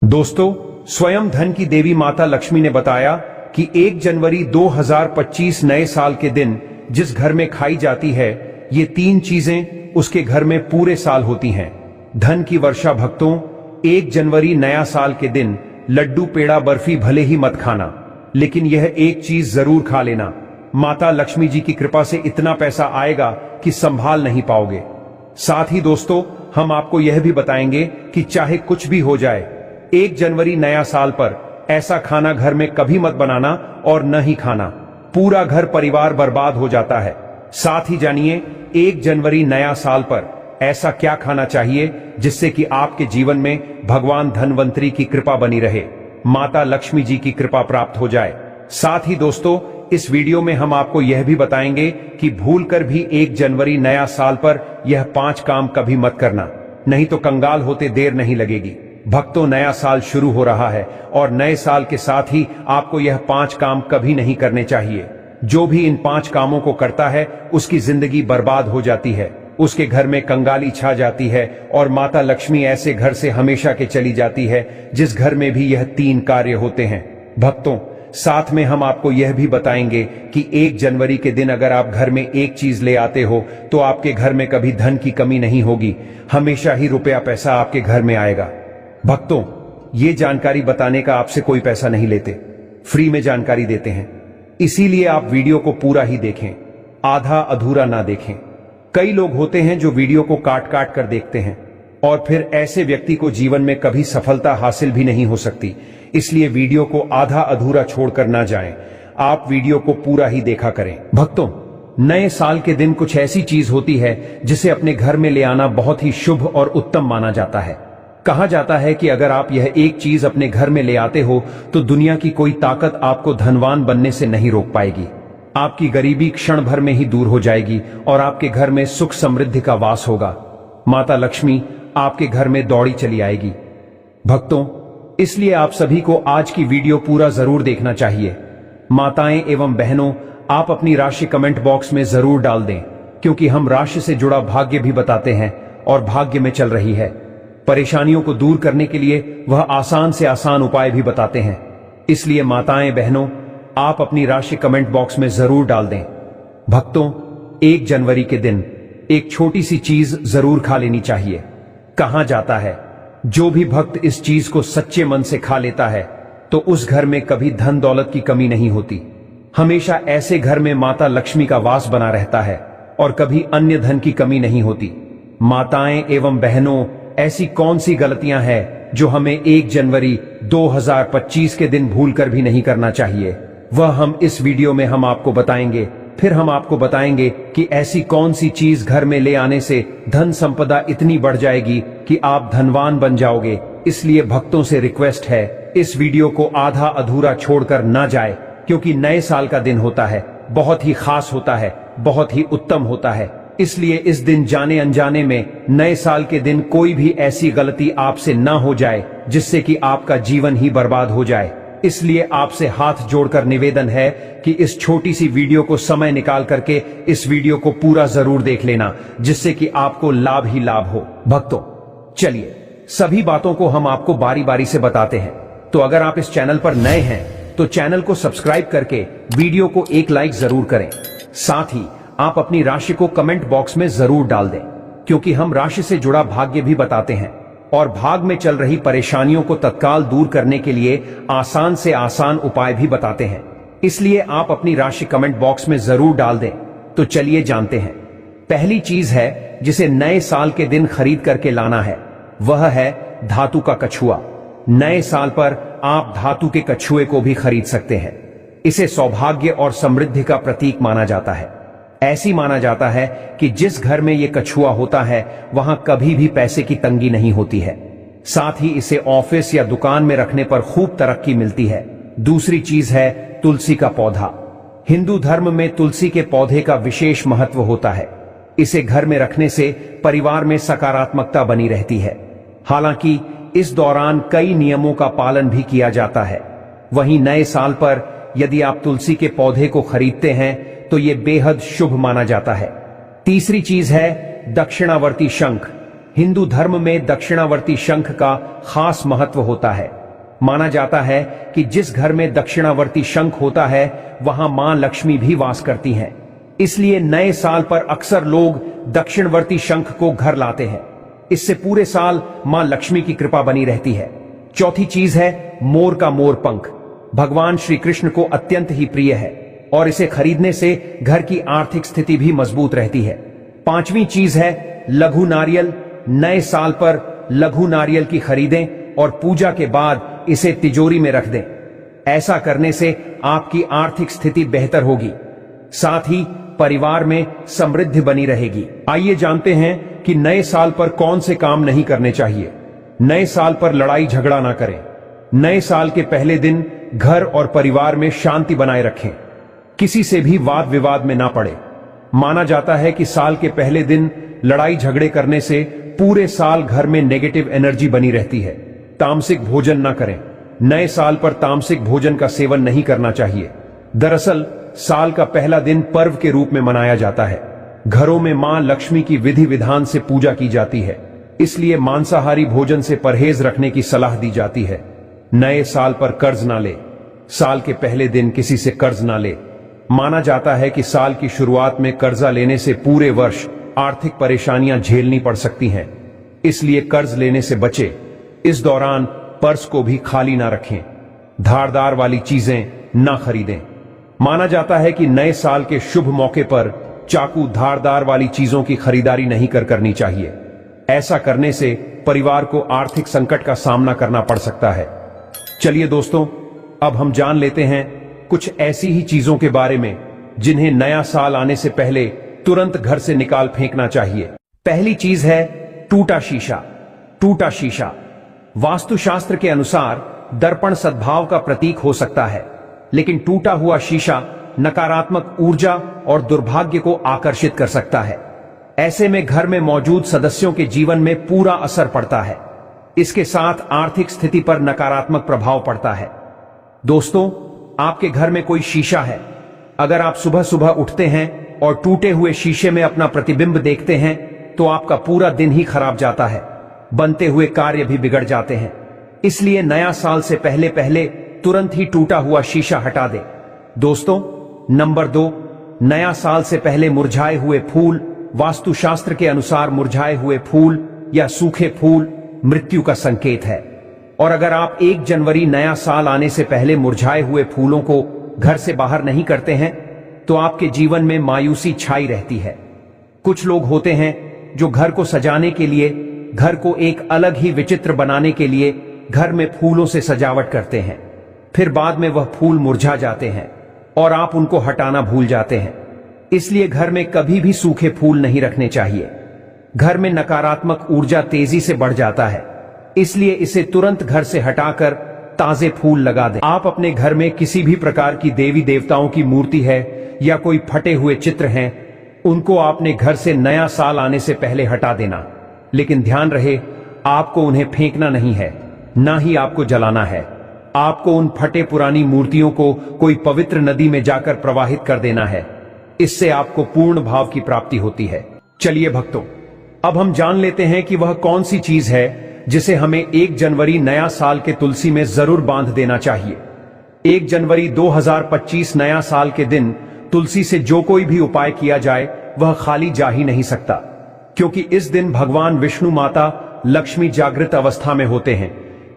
दोस्तों, स्वयं धन की देवी माता लक्ष्मी ने बताया कि 1 जनवरी 2025 नए साल के दिन जिस घर में खाई जाती है, ये 3 चीजें उसके घर में पूरे साल होती हैं। धन की वर्षा। भक्तों, 1 जनवरी नया साल के दिन लड्डू, पेड़ा, बर्फी भले ही मत खाना, लेकिन यह एक चीज जरूर खा लेना। माता लक्ष्मी जी की कृपा से इतना पैसा आएगा कि संभाल नहीं पाओगे। साथ ही दोस्तों, हम आपको यह भी बताएंगे कि चाहे कुछ भी हो जाए, 1 जनवरी नया साल पर ऐसा खाना घर में कभी मत बनाना और न ही खाना। पूरा घर परिवार बर्बाद हो जाता है। साथ ही जानिए 1 जनवरी नया साल पर ऐसा क्या खाना चाहिए जिससे कि आपके जीवन में भगवान धनवंतरी की कृपा बनी रहे, माता लक्ष्मी जी की कृपा प्राप्त हो जाए। साथ ही दोस्तों, इस वीडियो में हम आपको यह भी बताएंगे कि भूलकर भी 1 जनवरी नया साल पर यह 5 काम कभी मत करना, नहीं तो कंगाल होते देर नहीं लगेगी। भक्तों, नया साल शुरू हो रहा है और नए साल के साथ ही आपको यह 5 काम कभी नहीं करने चाहिए। जो भी इन 5 कामों को करता है उसकी जिंदगी बर्बाद हो जाती है, उसके घर में कंगाली छा जाती है और माता लक्ष्मी ऐसे घर से हमेशा के चली जाती है जिस घर में भी यह 3 कार्य होते हैं। भक्तों, साथ में हम आपको यह भी बताएंगे कि 1 जनवरी के दिन अगर आप घर में एक चीज ले आते हो तो आपके घर में कभी धन की कमी नहीं होगी, हमेशा ही रुपया पैसा आपके घर में आएगा। भक्तों, ये जानकारी बताने का आपसे कोई पैसा नहीं लेते, फ्री में जानकारी देते हैं, इसीलिए आप वीडियो को पूरा ही देखें, आधा अधूरा ना देखें। कई लोग होते हैं जो वीडियो को काट काट कर देखते हैं और फिर ऐसे व्यक्ति को जीवन में कभी सफलता हासिल भी नहीं हो सकती। इसलिए वीडियो को आधा अधूरा छोड़कर ना जाएं, आप वीडियो को पूरा ही देखा करें। भक्तों, नए साल के दिन कुछ ऐसी चीज होती है जिसे अपने घर में ले आना बहुत ही शुभ और उत्तम माना जाता है। कहा जाता है कि अगर आप यह एक चीज अपने घर में ले आते हो तो दुनिया की कोई ताकत आपको धनवान बनने से नहीं रोक पाएगी। आपकी गरीबी क्षण भर में ही दूर हो जाएगी और आपके घर में सुख समृद्धि का वास होगा। माता लक्ष्मी आपके घर में दौड़ी चली आएगी। भक्तों, इसलिए आप सभी को आज की वीडियो पूरा जरूर देखना चाहिए। माताएं एवं बहनों, आप अपनी राशि कमेंट बॉक्स में जरूर डाल दें, क्योंकि हम राशि से जुड़ा भाग्य भी बताते हैं और भाग्य में चल रही है परेशानियों को दूर करने के लिए वह आसान से आसान उपाय भी बताते हैं। इसलिए माताएं बहनों, आप अपनी राशि कमेंट बॉक्स में जरूर डाल दें। भक्तों, 1 जनवरी के दिन एक छोटी सी चीज जरूर खा लेनी चाहिए। कहा जाता है जो भी भक्त इस चीज को सच्चे मन से खा लेता है तो उस घर में कभी धन दौलत की कमी नहीं होती। हमेशा ऐसे घर में माता लक्ष्मी का वास बना रहता है और कभी अन्य धन की कमी नहीं होती। माताएं एवं बहनों, ऐसी कौन सी गलतियां हैं जो हमें 1 जनवरी 2025 के दिन भूलकर भी नहीं करना चाहिए, वह हम इस वीडियो में हम आपको बताएंगे। फिर हम आपको बताएंगे कि ऐसी कौन सी चीज घर में ले आने से धन संपदा इतनी बढ़ जाएगी कि आप धनवान बन जाओगे। इसलिए भक्तों से रिक्वेस्ट है, इस वीडियो को आधा अधूरा छोड़कर ना जाए, क्योंकि नए साल का दिन होता है, बहुत ही खास होता है, बहुत ही उत्तम होता है। इसलिए इस दिन जाने अनजाने में नए साल के दिन कोई भी ऐसी गलती आपसे ना हो जाए जिससे कि आपका जीवन ही बर्बाद हो जाए। इसलिए आपसे हाथ जोड़कर निवेदन है कि इस छोटी सी वीडियो को समय निकाल करके इस वीडियो को पूरा जरूर देख लेना, जिससे कि आपको लाभ ही लाभ हो। भक्तों, चलिए सभी बातों को हम आपको बारी बारी से बताते हैं। तो अगर आप इस चैनल पर नए हैं तो चैनल को सब्सक्राइब करके वीडियो को एक लाइक जरूर करें। साथ ही आप अपनी राशि को कमेंट बॉक्स में जरूर डाल दें, क्योंकि हम राशि से जुड़ा भाग्य भी बताते हैं और भाग में चल रही परेशानियों को तत्काल दूर करने के लिए आसान से आसान उपाय भी बताते हैं। इसलिए आप अपनी राशि कमेंट बॉक्स में जरूर डाल दें। तो चलिए जानते हैं। पहली चीज है जिसे नए साल के दिन खरीद करके लाना है, वह है धातु का कछुआ। नए साल पर आप धातु के कछुए को भी खरीद सकते हैं। इसे सौभाग्य और समृद्धि का प्रतीक माना जाता है। ऐसी माना जाता है कि जिस घर में यह कछुआ होता है वहां कभी भी पैसे की तंगी नहीं होती है। साथ ही इसे ऑफिस या दुकान में रखने पर खूब तरक्की मिलती है। दूसरी चीज है तुलसी का पौधा। हिंदू धर्म में तुलसी के पौधे का विशेष महत्व होता है। इसे घर में रखने से परिवार में सकारात्मकता बनी रहती है। हालांकि इस दौरान कई नियमों का पालन भी किया जाता है। वहीं नए साल पर यदि आप तुलसी के पौधे को खरीदते हैं तो यह बेहद शुभ माना जाता है। तीसरी चीज है दक्षिणावर्ती शंख। हिंदू धर्म में दक्षिणावर्ती शंख का खास महत्व होता है। माना जाता है कि जिस घर में दक्षिणावर्ती शंख होता है वहां मां लक्ष्मी भी वास करती हैं। इसलिए नए साल पर अक्सर लोग दक्षिणवर्ती शंख को घर लाते हैं। इससे पूरे साल मां लक्ष्मी की कृपा बनी रहती है। चौथी चीज है मोर का मोर पंख। भगवान श्री कृष्ण को अत्यंत ही प्रिय है और इसे खरीदने से घर की आर्थिक स्थिति भी मजबूत रहती है। पांचवी चीज है लघु नारियल। नए साल पर लघु नारियल की खरीदें और पूजा के बाद इसे तिजोरी में रख दें। ऐसा करने से आपकी आर्थिक स्थिति बेहतर होगी, साथ ही परिवार में समृद्धि बनी रहेगी। आइए जानते हैं कि नए साल पर कौन से काम नहीं करने चाहिए। नए साल पर लड़ाई झगड़ा ना करें। नए साल के पहले दिन घर और परिवार में शांति बनाए रखें। किसी से भी वाद विवाद में ना पड़े। माना जाता है कि साल के पहले दिन लड़ाई झगड़े करने से पूरे साल घर में नेगेटिव एनर्जी बनी रहती है। तामसिक भोजन ना करें। नए साल पर तामसिक भोजन का सेवन नहीं करना चाहिए। दरअसल साल का पहला दिन पर्व के रूप में मनाया जाता है। घरों में मां लक्ष्मी की विधि विधान से पूजा की जाती है, इसलिए मांसाहारी भोजन से परहेज रखने की सलाह दी जाती है। नए साल पर कर्ज ना ले। साल के पहले दिन किसी से कर्ज ना ले। माना जाता है कि साल की शुरुआत में कर्जा लेने से पूरे वर्ष आर्थिक परेशानियां झेलनी पड़ सकती हैं, इसलिए कर्ज लेने से बचे। इस दौरान पर्स को भी खाली ना रखें। धारदार वाली चीजें ना खरीदें। माना जाता है कि नए साल के शुभ मौके पर चाकू धारदार वाली चीजों की खरीदारी नहीं करनी चाहिए। ऐसा करने से परिवार को आर्थिक संकट का सामना करना पड़ सकता है। चलिए दोस्तों, अब हम जान लेते हैं कुछ ऐसी ही चीजों के बारे में जिन्हें नया साल आने से पहले तुरंत घर से निकाल फेंकना चाहिए। पहली चीज है टूटा शीशा। टूटा शीशा वास्तुशास्त्र के अनुसार दर्पण सद्भाव का प्रतीक हो सकता है, लेकिन टूटा हुआ शीशा नकारात्मक ऊर्जा और दुर्भाग्य को आकर्षित कर सकता है। ऐसे में घर में मौजूद सदस्यों के जीवन में पूरा असर पड़ता है। इसके साथ आर्थिक स्थिति पर नकारात्मक प्रभाव पड़ता है। दोस्तों, आपके घर में कोई शीशा है। अगर आप सुबह सुबह उठते हैं और टूटे हुए शीशे में अपना प्रतिबिंब देखते हैं तो आपका पूरा दिन ही खराब जाता है। बनते हुए कार्य भी बिगड़ जाते हैं। इसलिए नया साल से पहले पहले तुरंत ही टूटा हुआ शीशा हटा दें। दोस्तों, नंबर 2, नया साल से पहले मुरझाए हुए फूल। वास्तुशास्त्र के अनुसार मुरझाए हुए फूल या सूखे फूल मृत्यु का संकेत है, और अगर आप 1 जनवरी नया साल आने से पहले मुरझाए हुए फूलों को घर से बाहर नहीं करते हैं तो आपके जीवन में मायूसी छाई रहती है। कुछ लोग होते हैं जो घर को सजाने के लिए, घर को एक अलग ही विचित्र बनाने के लिए घर में फूलों से सजावट करते हैं। फिर बाद में वह फूल मुरझा जाते हैं और आप उनको हटाना भूल जाते हैं। इसलिए घर में कभी भी सूखे फूल नहीं रखने चाहिए। घर में नकारात्मक ऊर्जा तेजी से बढ़ जाता है, इसलिए इसे तुरंत घर से हटाकर ताजे फूल लगा दें। आप अपने घर में किसी भी प्रकार की देवी देवताओं की मूर्ति है या कोई फटे हुए चित्र हैं, उनको आपने घर से नया साल आने से पहले हटा देना। लेकिन ध्यान रहे, आपको उन्हें फेंकना नहीं है, ना ही आपको जलाना है। आपको उन फटे पुरानी मूर्तियों को कोई पवित्र नदी में जाकर प्रवाहित कर देना है। इससे आपको पूर्ण भाव की प्राप्ति होती है। चलिए भक्तों, अब हम जान लेते हैं कि वह कौन सी चीज है जिसे हमें 1 जनवरी नया साल के तुलसी में जरूर बांध देना चाहिए। 1 जनवरी 2025 नया साल के दिन तुलसी से जो कोई भी उपाय किया जाए वह खाली जा ही नहीं सकता, क्योंकि इस दिन भगवान विष्णु माता लक्ष्मी जागृत अवस्था में होते हैं।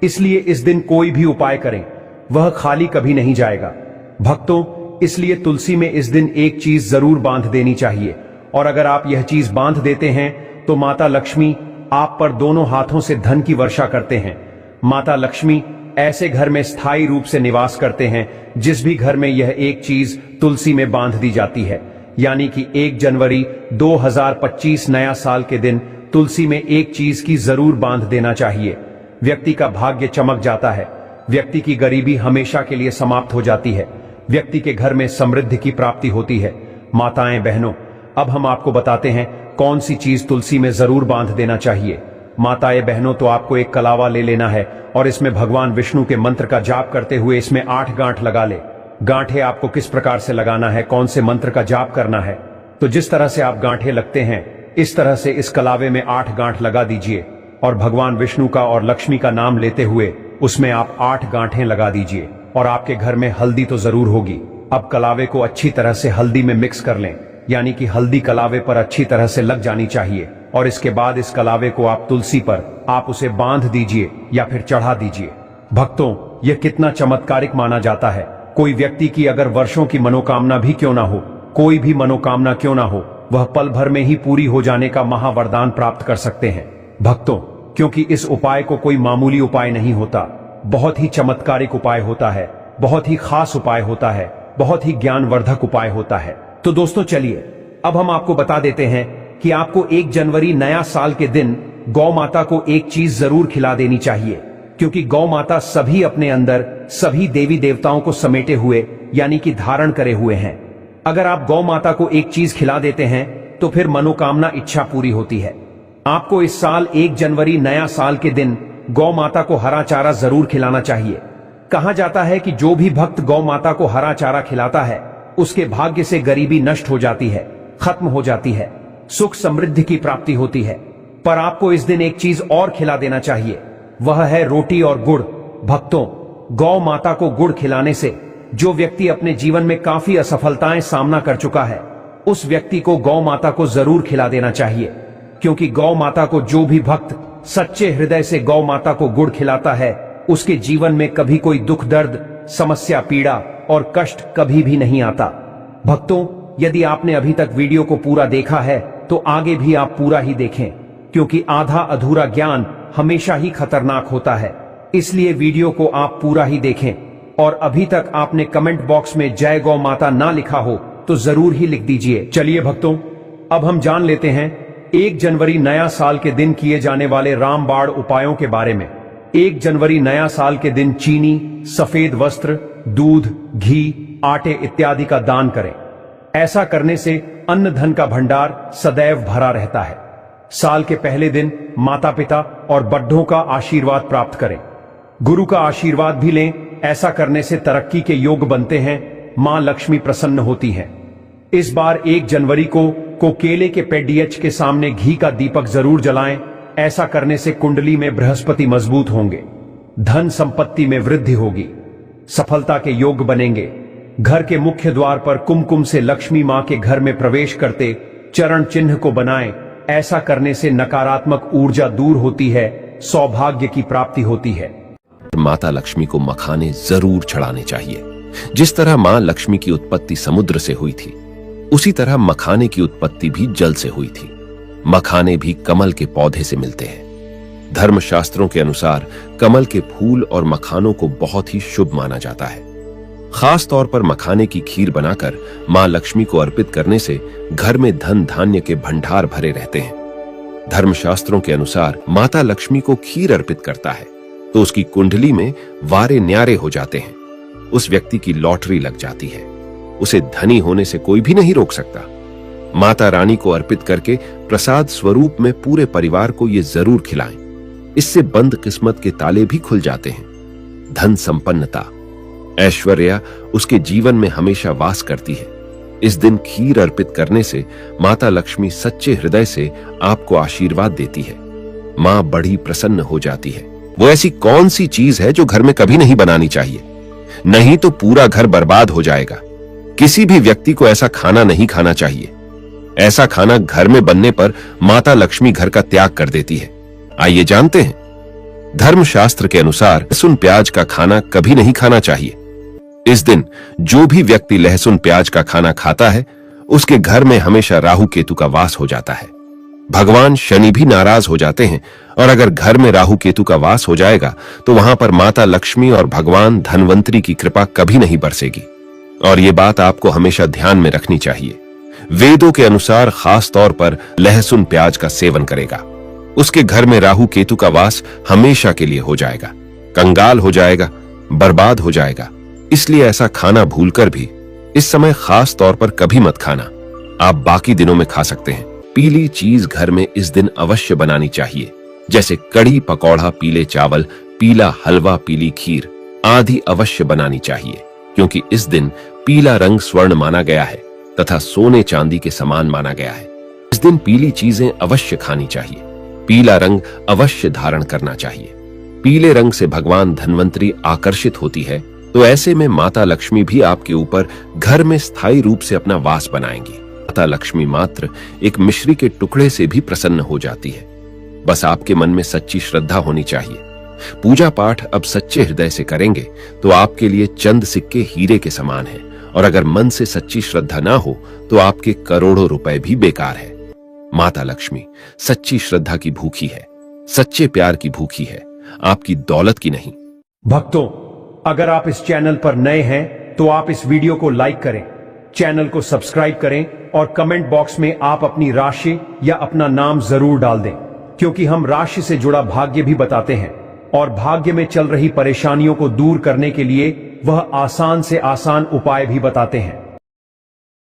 इसलिए इस दिन कोई भी उपाय करें वह खाली कभी नहीं जाएगा। भक्तों, इसलिए तुलसी में इस दिन एक चीज जरूर बांध देनी चाहिए, और अगर आप यह चीज बांध देते हैं तो माता लक्ष्मी आप पर दोनों हाथों से धन की वर्षा करते हैं। माता लक्ष्मी ऐसे घर में स्थायी रूप से निवास करते हैं जिस भी घर में यह एक चीज तुलसी में बांध दी जाती है। यानी कि 1 जनवरी 2025 नया साल के दिन तुलसी में एक चीज की जरूर बांध देना चाहिए। व्यक्ति का भाग्य चमक जाता है, व्यक्ति की गरीबी हमेशा के लिए समाप्त हो जाती है, व्यक्ति के घर में समृद्धि की प्राप्ति होती है। माताएं बहनों, अब हम आपको बताते हैं कौन सी चीज तुलसी में जरूर बांध देना चाहिए। माताएं बहनों, तो आपको एक कलावा ले लेना है और इसमें भगवान विष्णु के मंत्र का जाप करते हुए इसमें 8 गांठ लगा ले। गांठे आपको किस प्रकार से लगाना है, कौन से मंत्र का जाप करना है, तो जिस तरह से आप गांठे लगते हैं इस तरह से इस कलावे में 8 गांठ लगा दीजिए और भगवान विष्णु का और लक्ष्मी का नाम लेते हुए उसमें आप 8 गांठें लगा दीजिए। और आपके घर में हल्दी तो जरूर होगी। अब कलावे को अच्छी तरह से हल्दी में मिक्स कर लें, यानी कि हल्दी कलावे पर अच्छी तरह से लग जानी चाहिए। और इसके बाद इस कलावे को आप तुलसी पर आप उसे बांध दीजिए या फिर चढ़ा दीजिए। भक्तों, यह कितना चमत्कारिक माना जाता है। कोई व्यक्ति की अगर वर्षों की मनोकामना भी क्यों ना हो, कोई भी मनोकामना क्यों ना हो, वह पल भर में ही पूरी हो जाने का महावरदान प्राप्त कर सकते हैं। भक्तों, क्योंकि इस उपाय को कोई मामूली उपाय नहीं होता, बहुत ही चमत्कारिक उपाय होता है, बहुत ही खास उपाय होता है, बहुत ही ज्ञानवर्धक उपाय होता है। तो दोस्तों चलिए अब हम आपको बता देते हैं कि आपको 1 जनवरी नया साल के दिन गौ माता को एक चीज जरूर खिला देनी चाहिए, क्योंकि गौ माता सभी अपने अंदर सभी देवी देवताओं को समेटे हुए यानी कि धारण करे हुए हैं। अगर आप गौ माता को एक चीज खिला देते हैं तो फिर मनोकामना इच्छा पूरी होती है। आपको इस साल 1 जनवरी नया साल के दिन गौ माता को हरा चारा जरूर खिलाना चाहिए। कहा जाता है कि जो भी भक्त गौ माता को हरा चारा खिलाता है उसके भाग्य से गरीबी नष्ट हो जाती है, खत्म हो जाती है, सुख समृद्धि की प्राप्ति होती है। पर आपको इस दिन एक चीज और खिला देना चाहिए, वह है रोटी और गुड़। भक्तों, गौ माता को गुड़ खिलाने से जो व्यक्ति अपने जीवन में काफी असफलताएं सामना कर चुका है, उस व्यक्ति को गौ माता को जरूर खिला देना चाहिए, क्योंकि गौ माता को जो भी भक्त सच्चे हृदय से गौ माता को गुड़ खिलाता है उसके जीवन में कभी कोई दुख दर्द, समस्या, पीड़ा और कष्ट कभी भी नहीं आता। भक्तों, यदि आपने अभी तक वीडियो को पूरा देखा है तो आगे भी आप पूरा ही देखें, क्योंकि आधा अधूरा ज्ञान हमेशा ही खतरनाक होता है। इसलिए वीडियो को आप पूरा ही देखें। और अभी तक आपने कमेंट बॉक्स में जय गौ माता ना लिखा हो तो जरूर ही लिख दीजिए। चलिए भक्तों, अब हम जान लेते हैं 1 जनवरी नया साल के दिन किए जाने वाले रामबाण उपायों के बारे में। 1 जनवरी नया साल के दिन चीनी, सफेद वस्त्र, दूध, घी, आटे इत्यादि का दान करें। ऐसा करने से अन्न धन का भंडार सदैव भरा रहता है। साल के पहले दिन माता पिता और बड्ढों का आशीर्वाद प्राप्त करें। गुरु का आशीर्वाद भी लें। ऐसा करने से तरक्की के योग बनते हैं, मां लक्ष्मी प्रसन्न होती हैं। इस बार 1 जनवरी को केले के पेडियच के सामने घी का दीपक जरूर जलाएं। ऐसा करने से कुंडली में बृहस्पति मजबूत होंगे, धन संपत्ति में वृद्धि होगी, सफलता के योग बनेंगे। घर के मुख्य द्वार पर कुमकुम से लक्ष्मी मां के घर में प्रवेश करते चरण चिन्ह को बनाएं। ऐसा करने से नकारात्मक ऊर्जा दूर होती है, सौभाग्य की प्राप्ति होती है। माता लक्ष्मी को मखाने जरूर चढ़ाने चाहिए। जिस तरह मां लक्ष्मी की उत्पत्ति समुद्र से हुई थी, उसी तरह मखाने की उत्पत्ति भी जल से हुई थी। मखाने भी कमल के पौधे से मिलते हैं। धर्मशास्त्रों के अनुसार कमल के फूल और मखानों को बहुत ही शुभ माना जाता है। खास तौर पर मखाने की खीर बनाकर मां लक्ष्मी को अर्पित करने से घर में धन धान्य के भंडार भरे रहते हैं। धर्मशास्त्रों के अनुसार माता लक्ष्मी को खीर अर्पित करता है तो उसकी कुंडली में वारे न्यारे हो जाते हैं, उस व्यक्ति की लॉटरी लग जाती है, उसे धनी होने से कोई भी नहीं रोक सकता। माता रानी को अर्पित करके प्रसाद स्वरूप में पूरे परिवार को ये जरूर खिलाएं। इससे बंद किस्मत के ताले भी खुल जाते हैं। धन संपन्नता, ऐश्वर्य उसके जीवन में हमेशा वास करती है। इस दिन खीर अर्पित करने से माता लक्ष्मी सच्चे हृदय से आपको आशीर्वाद देती है। मां बड़ी प्रसन्न हो जाती है। वो ऐसी कौन सी चीज है जो घर में कभी नहीं बनानी चाहिए? नहीं तो पूरा घर बर्बाद हो जाएगा। किसी भी व्यक्ति को ऐसा खाना नहीं खाना चाहिए। ऐसा खाना घर में बनने पर माता लक्ष्मी घर का त्याग कर देती है। आइए जानते हैं। धर्मशास्त्र के अनुसार लहसुन प्याज का खाना कभी नहीं खाना चाहिए। इस दिन जो भी व्यक्ति लहसुन प्याज का खाना खाता है उसके घर में हमेशा राहु केतु का वास हो जाता है। भगवान शनि भी नाराज हो जाते हैं और अगर घर में राहु केतु का वास हो जाएगा तो वहां पर माता लक्ष्मी और भगवान धनवंतरी की कृपा कभी नहीं बरसेगी। और ये बात आपको हमेशा ध्यान में रखनी चाहिए। वेदों के अनुसार खास तौर पर लहसुन प्याज का सेवन करेगा, उसके घर में राहु केतु का वास हमेशा के लिए हो जाएगा, कंगाल हो जाएगा, बर्बाद हो जाएगा। इसलिए ऐसा खाना भूलकर भी इस समय खास तौर पर कभी मत खाना। आप बाकी दिनों में खा सकते हैं। पीली चीज घर में इस दिन अवश्य बनानी चाहिए, जैसे कड़ी पकौड़ा, पीले चावल, पीला हलवा, पीली खीर आदि अवश्य बनानी चाहिए, क्योंकि इस दिन पीला रंग स्वर्ण माना गया है तथा सोने चांदी के समान माना गया है। इस दिन पीली चीजें अवश्य खानी चाहिए। पीला रंग अवश्य धारण करना चाहिए। पीले रंग से भगवान धन्वंतरी आकर्षित होती है, तो ऐसे में माता लक्ष्मी भी आपके ऊपर घर में स्थायी रूप से अपना वास बनाएंगी। माता लक्ष्मी मात्र एक मिश्री के टुकड़े से भी प्रसन्न हो जाती है। बस आपके मन में सच्ची श्रद्धा होनी चाहिए। पूजा पाठ अब सच्चे हृदय से करेंगे तो आपके लिए चंद सिक्के हीरे के समान हैं, और अगर मन से सच्ची श्रद्धा ना हो तो आपके करोड़ों रुपए भी बेकार है। माता लक्ष्मी सच्ची श्रद्धा की भूखी है, सच्चे प्यार की भूखी है, आपकी दौलत की नहीं। भक्तों, अगर आप इस चैनल पर नए हैं तो आप इस वीडियो को लाइक करें, चैनल को सब्सक्राइब करें और कमेंट बॉक्स में आप अपनी राशि या अपना नाम जरूर डाल दें, क्योंकि हम राशि से जुड़ा भाग्य भी बताते हैं और भाग्य में चल रही परेशानियों को दूर करने के लिए वह आसान से आसान उपाय भी बताते हैं।